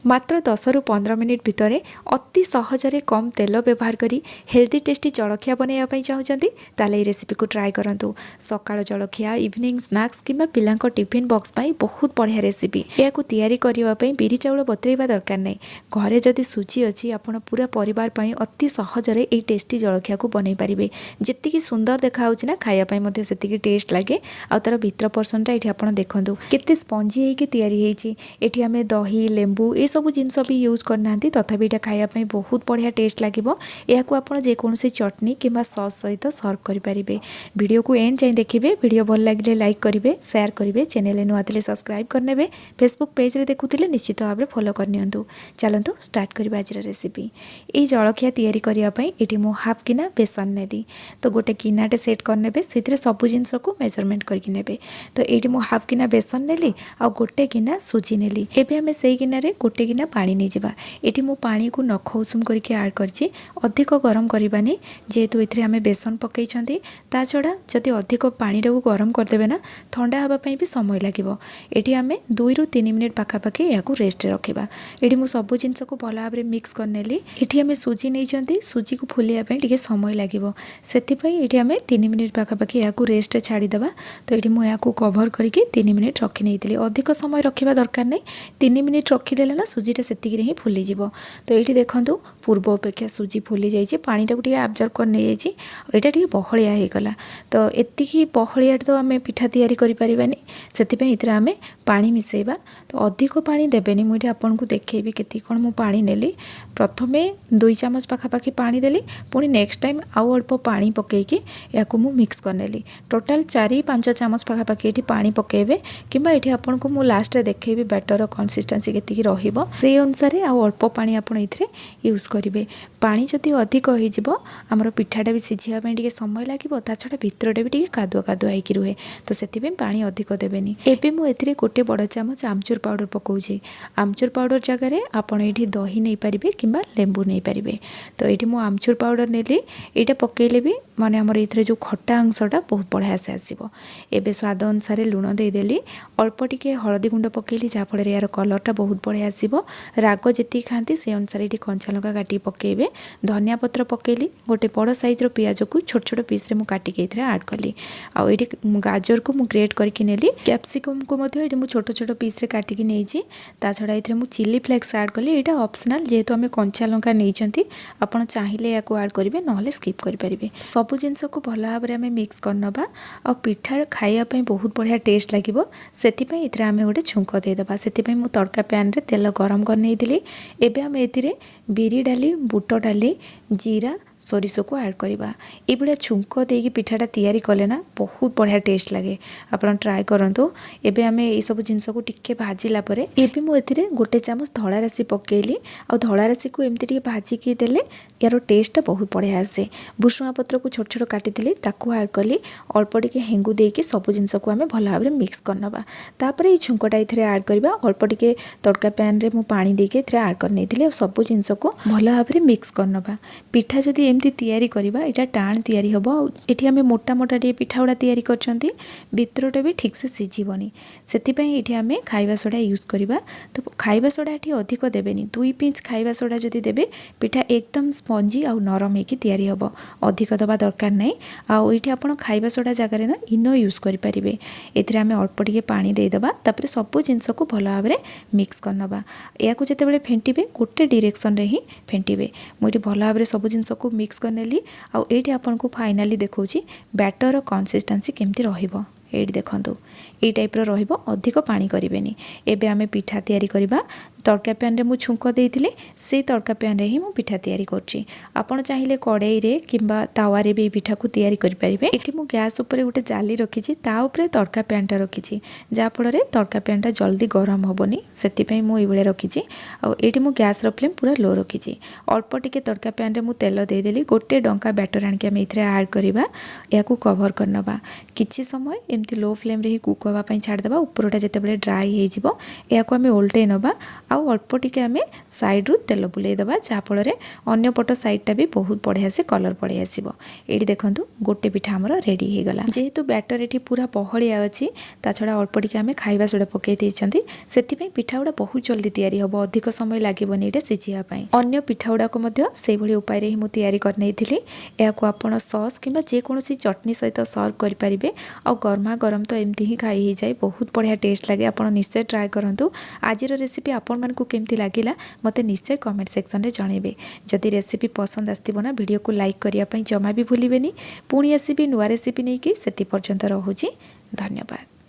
मात्र 10 रु 15 मिनिट भितर अति सहजरे कम तेल व्यवहार करी हेल्दी टेस्टी जलखिया बनैया चाहूँगी ताले रेसिपी को ट्राए करंतु। सकाळ जलखिया इवनिंग स्नैक्स किंबा पिलांको टिफिन बॉक्स पाई बहुत बढ़िया रेसिपी। या तैयारी करने बिरी चाउल बतरवा दरकार नहीं। घरे जदि सुजी अच्छी आप पूरा परिवार पाई अति सहजरे ये टेस्टी जलखिया को बनई पारे। जी सुंदर देखा ना खायापी से टेस्ट लगे। आ तार भितर पर्सनटा ये आप देखूँ केते स्पंजी होगी तैयारी होती। आम दही लेंबू ये सब जिनस भी यूज करना तथापि यहाँ खायापी बहुत बढ़िया टेस्ट लगे। यह आपड़ जेकोसी चटनी किंबा सॉस सहित सर्व करेंगे। वीडियो को एंड जाए देखिए। वीडियो भल लगे लाइक करेंगे शेयर करेंगे। चैनल नुआ थे सब्सक्राइब करने। फेसबुक पेज रे देखुले निश्चित भाव में फॉलो करनियंतु। चलतु स्टार्ट करवा आज रेसिपी। ये जलखिया तैयारी करने ये मु हाफ गिना बेसन नेली। तो गोटे गिनाटे सेट करने से सब जिनस को मेजरमेंट करके नेबे। तो ये मु हाफ गिना बेसन नेली आ गोटे गिना सुजी नेली। एबे हमें से गिना गोटे गिना पानी नहीं जावा। ये मु पानी को नख उषुम करके ऐड करछि। अधिक गरम करवानी जेहेतु ये आम बेसन पकई ता छड़ा जदि अधिक पानी को गरम करदे ना ठंडा हाँपाई भी समय लगे। ये आम 2 रु 3 मिनिट पाखापाखि या रेस्ट रखा। ये मुझे सब जिनस को भल भाव में मिक्स करनेली। ये आम सुजी नहीं सुजी को फुलियापाई समय लगे से ये आम 3 मिनिट पाखापाखि या रेस्ट छाड़ीदे। तो ये मुझे कभर करके 3 मिनिट रखी नहीं। अधिक समय रखा दरकार नहीं। 3 मिनिट रखीदेले ना सुजीटा से ही फुलीज। तो ये देखो पूर्व अपेक्षा सुजी फुली जाइए। पानी टाक आब्जर्व कर नहीं जाइए। बहलिया होगला। तो एति बहलिया तो आम पिठा तैयारी करें से आम पानी मिसेबा। तो अधिक पानी देवेनि। मुझे आपन को देखेबी केती कौन मु पानी नेली। प्रथमे 2 चामच पाखापाखि पानी देली। पुणी नेक्स्ट टाइम आउ अल्प पानी पकईकी या मिक्स करनेली। टोटाल 4-5 चामच पाखापाखि ये पानी पकेबे किंबा ये आपन को मु लास्ट रे देखेबी बैटर कंसिस्टेंसी केती रहिबो से अनुसार आउ अल्प पानी आपन इथरे यूज करिवे। पानी जदि अधिक हो आमर पिठाटा भी सिझिया टे समय लगे। ता छड़ा भितरटा भी कादुआ कादुआ होकर रुहे। तो से पानी अधिक देवेनि। एबे मु एथिरे गोटे बड़ चामच आमचूर पाउडर पकाउछि। आमचूर पाउडर जगह आपड़ ये दही नहीं पारे किंबा लेंबू नहीं पारे। तो ये मु आमचूर पाउडर नेली। यहाँ पकईले भी माने आमर ये जो खट्टा अंशटा बहुत बढ़िया से आसो। एबे स्वाद अनुसार लुण देदेली। अल्प टिके हलदी गुंड पकईली जहाँफल यार कलरटा बहुत बढ़िया आसो। राग जी खाती से अनुसार ये कंचा लंका काटी पकेबे। धनिया पत्र पकेली। गोटे बड़ साइज पियाज को छोट छोट पीस रे काटिके ऐड कली। आउ ये गाजर को ग्रेट करके नेली। कैप्सिकम को ये छोट छोट पीस रे काटिके नहीं। ता छड़ा ये चिली फ्लेक्स ऐड कली। यहाँ ऑप्शनल जेहेतु आम कंचा लंका नहीं आपड़ चाहिए या ऐड करेंगे ना स्किप करेंगे। सब जिनस को भल भाव में मिक्स करनबा। आ पिठा खायापी बहुत बढ़िया टेस्ट लगे। से आम गोटे छुंक देदेबा। से मु तड़का पैन रे तेल गरम कर नहीं थी। एबे आम ए बिरी डाली बुट डाली जीरा सोरिष को ऐड करवा। ये छुंक देकी पिठाटा तैयारी कले ना बहुत बढ़िया टेस्ट लगे। आप ट्राए करंतु। एबे आमे ये सब जिनस को टिके भाजिला परे एबे मु एथिरे गोटे चामच धड़ा राशि पकेली। आ धड़ा राशि को एमती टिके भाजिकी देले यार टेस्ट बहुत बढ़िया आसे। भुसुंगा पत्र को छोट छोट काटी ताकू ऐड कली। अल्प टिके हेंगू देकी सब जिनस को आमे भल भाव में मिक्स करनबा। तापरे ये छुंकटा इथरे ऐड करबा। अल्प टिके तड़का पैन रे मु पानी देके इथरे ऐड कर नेथिले। सब जिनस को भल भाव में मिक्स करनबा। पिठा जदी एमती तैयारी करबा एटा टाण तैयारी हबो। एठी आमे मोटा मोटा टे पिठा उडा तैयारी करछंती। भितरटा भी ठीक से सिझिबनी। सेति पई एठी आमे खाइबा सोडा यूज करबा। तो खाइबा सोडा एठी अधिक देबेनी। 2 पिंच खाइबा सोडा जदी देबे पिठा एकदम स्पंजी आ नरम हेकी तैयारी हबो। अधिक दबा दरकार नै। आ एठी आपण खाइबा सोडा जगह ना इनो यूज करि परिबे। एथिरे आमे अल्प टिके पानी दे दबा। तापर सब जिनस को भल भाव में मिक्स करनबा। या को जते बेले फेंटिबे गोटे डायरेक्शन रे ही फेंटिबे। मुइटी भल भाव में सब जिनस को मिक्स करनेली। आउ एठी आपन को फाइनली देखौछि बैटर कंसिस्टेंसी केमती रहिबो। एठी देखंतु ए टाइप रो रहिबो। अधिक पानी करिवेनी। एबे आमे पिठा तैयारी करबा। तड़का पैन रे मु छुंक देइथिले से तड़का पैन रे ही मु पिठा तैयारी करछि। आपण चाहिए कड़ाई रे किंबा तावा रे भी पिठा को तैयारी करि परिबे। एठी मु गैस ऊपर गोटे जाली रखिछि। ता ऊपर तड़का पैनटा रखिछि जा फल रे तड़का पैनटा जल्दी गरम होबनी। सेति पई मु एबळे रखिछि। आ एठी मु गैस रो फ्लेम पूरा लो रखिछि। अल्प टिके तड़का पैन रे मु तेल दे देली। गोटे डंका बैटर आन के हम इथरे ऐड करबा। या को कवर करनबा। किछि समय एमती लो फ्लेम रे ही कुक होबा पई छाड़ देबा। ऊपरटा जते बेले ड्राई हे जिवो या को हमें उल्टे नबा। आउ अल्प टिके आमे साइड रु तेल बुलाई दबा जहाँफल अन्य पट साइडटा भी बहुत बढ़िया से कलर पड़े आसो। ये देखो गोटे पिठा आमर रेडी हो गला। जेहेतु बैटर ये पूरा बहलिया अच्छी ता छड़ा अल्प टिके आमे खाइबा सोडा पकई देइछंती सेति पिठा गुड़ा बहुत जल्दी तैयारी हम अधिक समय लागबनी ये सिझापी। अन्य पिठा गुड़ाक से भली उपाय रे मुझे तैयारी करनी यह आपण सॉस किंबा जेकोसी चटनी सहित सर्व करेंगे। आ गरमा गरम तो एमती ही खाई ही जाए बहुत बढ़िया टेस्ट लगे। आप निश्चय ट्राए करूँ। आज रेसिपी आपण मानकु केमती लगिला मते निश्चय कमेंट सेक्शन में जनइबे। जदि रेसिपी पसंद आसथिबो ना वीडियो को लाइक करिया पई जमा भी भूलिबेनी। पुणी आसीबी नुआ रेसिपी नहीं कि सेति पर्यंत रहुची। धन्यवाद।